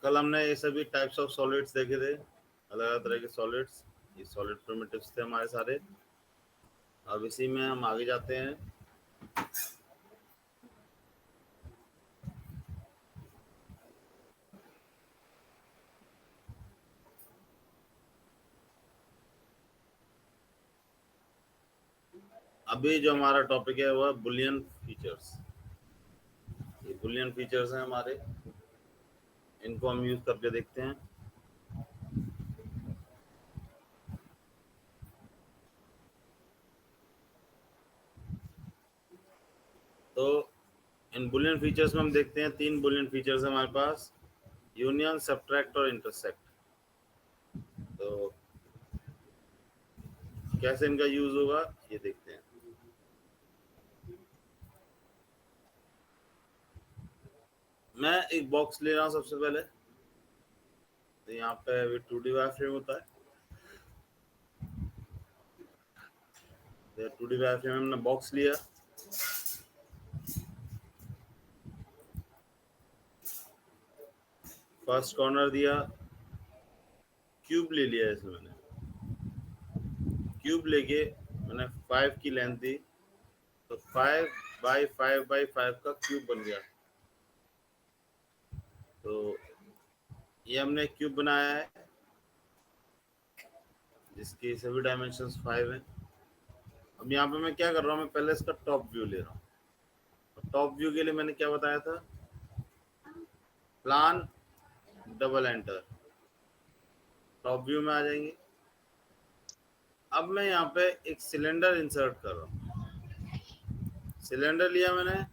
कल हमने ये सभी टाइप्स ऑफ सॉलिड्स देखे थे, अलग अलग तरह के सॉलिड्स। ये सॉलिड प्रिमिटिव्स थे हमारे सारे। अब इसी में हम आगे जाते हैं। अभी जो हमारा टॉपिक है वो है बुलियन फीचर्स। ये बुलियन फीचर्स हैं हमारे, इनको हम यूज करके देखते हैं। तो इन बुलियन फीचर्स में हम देखते हैं, 3 बुलियन फीचर्स हैं हमारे पास, यूनियन, सब्ट्रैक्ट और इंटरसेक्ट। तो कैसे इनका यूज होगा ये देखते हैं। मैं एक बॉक्स ले रहा हूँ सबसे पहले। तो यहाँ पे 2D वायर फ्रेम होता है। 2D वायर फ्रेम में हमने बॉक्स लिया, फर्स्ट कॉर्नर दिया, क्यूब ले लिया इसमें मैंने। क्यूब लेके मैंने 5 की लेंथ दी, तो 5 बाई 5 का क्यूब बन गया। तो ये हमने क्यूब बनाया है जिसकी सभी डायमेंशंस 5 हैं। अब यहाँ पे मैं क्या कर रहा हूँ, मैं पहले इसका टॉप व्यू ले रहा हूँ। टॉप व्यू के लिए मैंने क्या बताया था, plan, double enter, top view में आ जाएंगे। अब मैं यहाँ पे एक सिलेंडर इंसर्ट कर रहा हूँ। सिलेंडर लिया मैंने,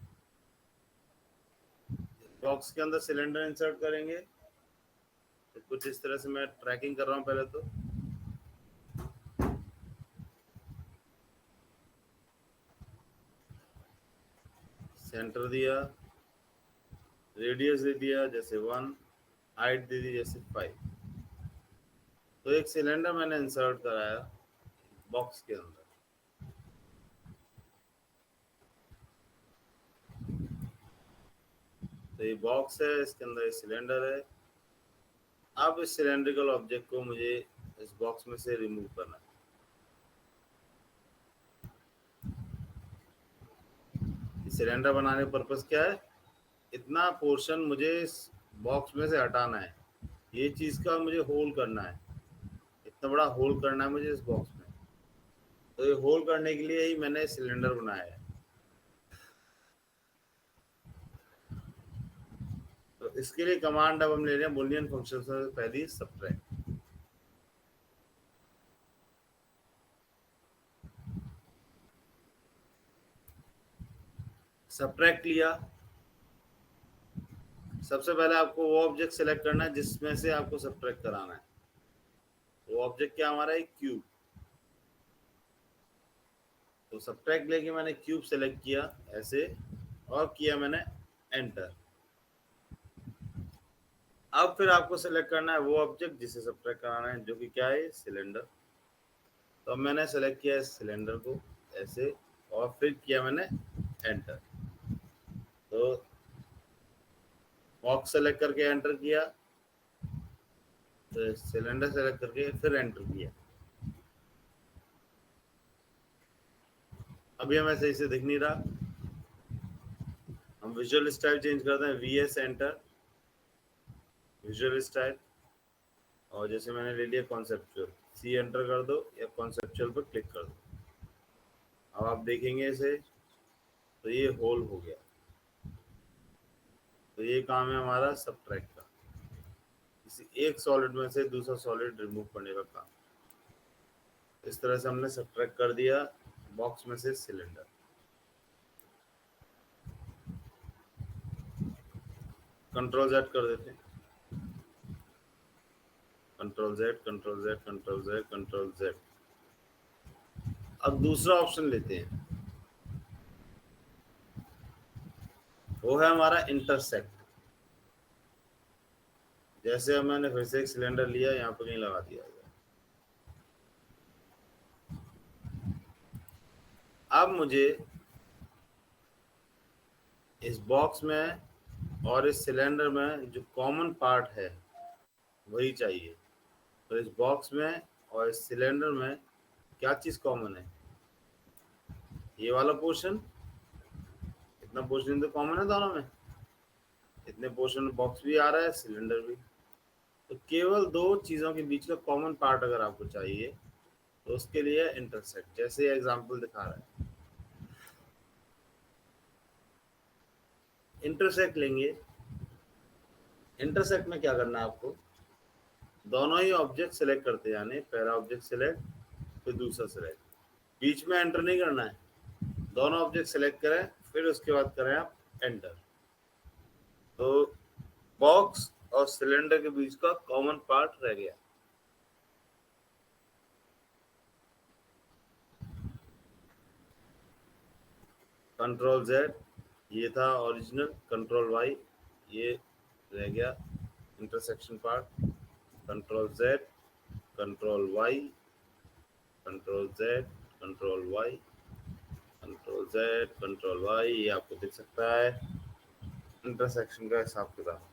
बॉक्स के अंदर सिलेंडर इंसर्ट करेंगे। तो कुछ इस तरह से मैं ट्रैकिंग कर रहा हूँ पहले तो। सेंटर दिया, रेडियस दे दिया जैसे 1, हाइट दे दी जैसे 5। तो एक सिलेंडर मैंने इंसर्ट कराया बॉक्स के अंदर। तो ये बॉक्स है, इसके अंदर ये सिलेंडर है। अब इस सिलेंड्रिकल ऑब्जेक्ट को मुझे इस बॉक्स में से रिमूव करना है। सिलेंडर बनाने का पर्पस क्या है, इतना पोर्शन मुझे इस बॉक्स में से हटाना है। ये चीज का मुझे होल करना है, इतना बड़ा होल करना है मुझे इस बॉक्स में। तो ये होल करने के लिए ही मैंने सिलेंडर बनाया है। तो इसके लिए कमांड अब हम ले रहे हैं बुलियन फंक्शन से पहली सब्ट्रैक्ट। सब्ट्रैक्ट लिया, सबसे पहले आपको वो ऑब्जेक्ट सेलेक्ट करना है जिसमें से आपको सब्ट्रैक्ट कराना है। वो ऑब्जेक्ट क्या हमारा एक क्यूब। तो सब्ट्रैक्ट लेके मैंने क्यूब सेलेक्ट किया ऐसे, और किया मैंने एंटर। अब फिर आपको सेलेक्ट करना है वो ऑब्जेक्ट जिसे सब्ट्रैक्ट कराना है, जो कि क्या है, सिलेंडर। तो अब मैंने सेलेक्ट किया इस सिलेंडर को ऐसे, और फिर किया मैंने एंटर। तो बॉक्स सेलेक्ट करके एंटर किया, तो सिलेंडर सेलेक्ट करके फिर एंटर किया। अभी हमें सही से दिख नहीं रहा। हम विजुअल स्टाइल चेंज करते हैं, वीएस एंटर, विजुअल स्टाइल। और जैसे मैंने ले लिया कॉन्सेप्चुअल, सी एंटर कर दो या कॉन्सेप्चुअल पर क्लिक कर दो। अब आप देखेंगे इसे, तो ये होल हो गया। तो ये काम है हमारा सब्ट्रैक्ट का, किसी एक सॉलिड में से दूसरा सॉलिड रिमूव करने का काम। इस तरह से हमने सब्ट्रैक्ट कर दिया बॉक्स में से सिलेंडर। कंट्रोल जेड कर देते हैं, control Z, control Z, control Z, control Z. अब दूसरा ऑप्शन लेते हैं, वो है हमारा इंटरसेक्ट। जैसे अब मैंने फिर से एक सिलेंडर लिया, यहाँ पर कहीं लगा दिया। अब मुझे इस बॉक्स में और इस सिलेंडर में जो कॉमन पार्ट है वही चाहिए। तो इस बॉक्स में और इस सिलेंडर में क्या चीज़ कॉमन है? ये वाला पोर्शन, इतना पोर्शन तो कॉमन है दोनों में। इतने पोर्शन में बॉक्स भी आ रहा है, सिलेंडर भी। तो केवल दो चीज़ों के बीच का कॉमन पार्ट अगर आपको चाहिए तो उसके लिए इंटरसेक्ट, जैसे एग्जांपल दिखा रहा है। इंटरसेक्ट लेंगे। इंटरसेक्ट में क्या करना है आपको? दोनों ही ऑब्जेक्ट सेलेक्ट करते जाने, पहला ऑब्जेक्ट सेलेक्ट, फिर दूसरा सेलेक्ट। बीच में एंटर नहीं करना है। दोनों ऑब्जेक्ट सेलेक्ट करें, फिर उसके बाद करें आप एंटर। तो बॉक्स और सिलेंडर के बीच का कॉमन पार्ट रह गया। कंट्रोल जेड ये था ओरिजिनल, कंट्रोल वाई ये रह गया intersection part. Control Z, control Y, control Z, control Y, control Z, control Y, ये आपको दिख सकता है इंटरसेक्शन का हिसाब किताब।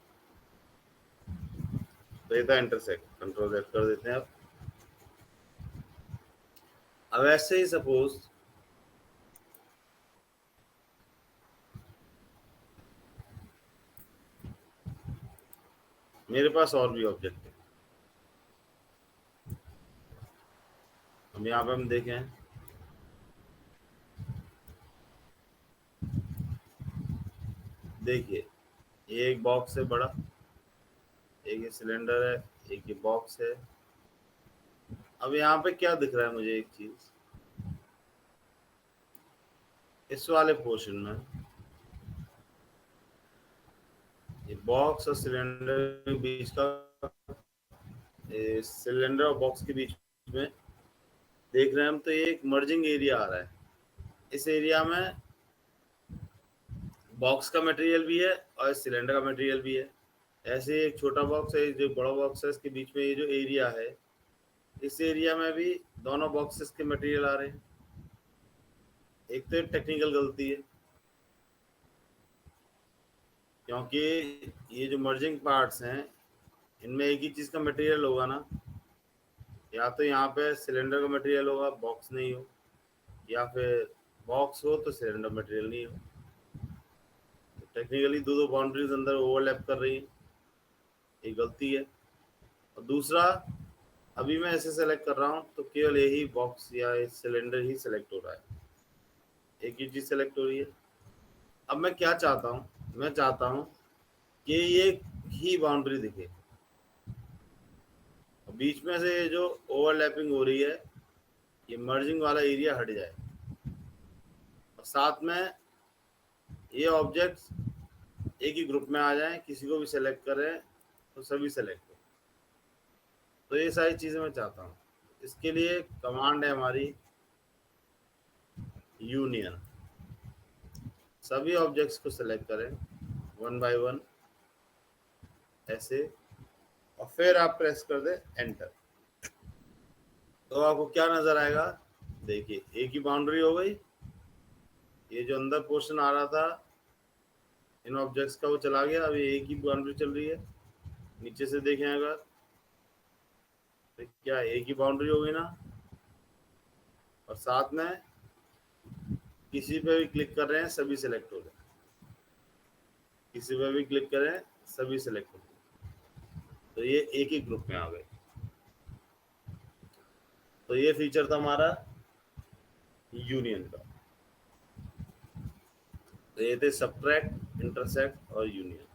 तो ये था इंटरसेक्ट, कंट्रोल जेड कर देते हैं। अब ऐसे ही सपोज मेरे पास और भी ऑब्जेक्ट है। हम यहाँ पे हम देखें, देखिए ये एक बॉक्स है बड़ा, एक ये सिलेंडर है, एक ये बॉक्स है। अब यहाँ पे क्या दिख रहा है मुझे एक चीज, इस वाले पोर्शन में ये बॉक्स और सिलेंडर के बीच का, सिलेंडर और बॉक्स के बीच में देख रहे हैं हम, तो ये एक मर्जिंग एरिया आ रहा है। इस एरिया में बॉक्स का मटेरियल भी है और सिलेंडर का मटेरियल भी है। ऐसे एक छोटा बॉक्स है, जो बड़ा बॉक्स है, इसके बीच में ये जो एरिया है, इस एरिया में भी दोनों बॉक्सेस के मटेरियल आ रहे हैं। एक तो टेक्निकल गलती है, क्योंकि ये जो मर्जिंग पार्ट्स हैं इनमें एक ही चीज़ का मटेरियल होगा ना। या तो यहाँ पे सिलेंडर का मटेरियल होगा, बॉक्स नहीं हो, या फिर बॉक्स हो तो सिलेंडर मटेरियल नहीं हो। तो टेक्निकली दो दो बाउंड्रीज अंदर ओवरलैप कर रही हैं, ये गलती है। और दूसरा, अभी मैं ऐसे सेलेक्ट कर रहा हूँ तो केवल यही बॉक्स या सिलेंडर ही सेलेक्ट हो रहा है, एक ही चीज़ सेलेक्ट हो रही है। अब मैं क्या चाहता हूँ, मैं चाहता हूँ कि ये ही बाउंड्री दिखे, बीच में से जो ओवरलैपिंग हो रही है ये मर्जिंग वाला एरिया हट जाए, और साथ में ये ऑब्जेक्ट्स एक ही ग्रुप में आ जाएं, किसी को भी सेलेक्ट करें तो सभी सेलेक्ट हो। तो ये सारी चीज़ें मैं चाहता हूँ। इसके लिए कमांड है हमारी यूनियन। सभी ऑब्जेक्ट्स को सेलेक्ट करें वन बाय वन ऐसे, और फिर आप प्रेस कर दें एंटर। तो आपको क्या नजर आएगा? देखिए एक ही बाउंड्री हो गई, ये जो अंदर पोर्शन आ रहा था इन ऑब्जेक्ट्स का वो चला गया, अभी एक ही बाउंड्री चल रही है। नीचे से देखें अगर तो क्या एक ही बाउंड्री हो गई ना, और साथ में किसी पे भी क्लिक कर रहे हैं सभी सिलेक्ट हो गए, किसी पे भी क्लिक करें सभी सिलेक्ट हो गए, तो ये एक ही ग्रुप में आ गए। तो ये फीचर था हमारा यूनियन का। तो ये थे सबट्रैक्ट, इंटरसेक्ट और यूनियन।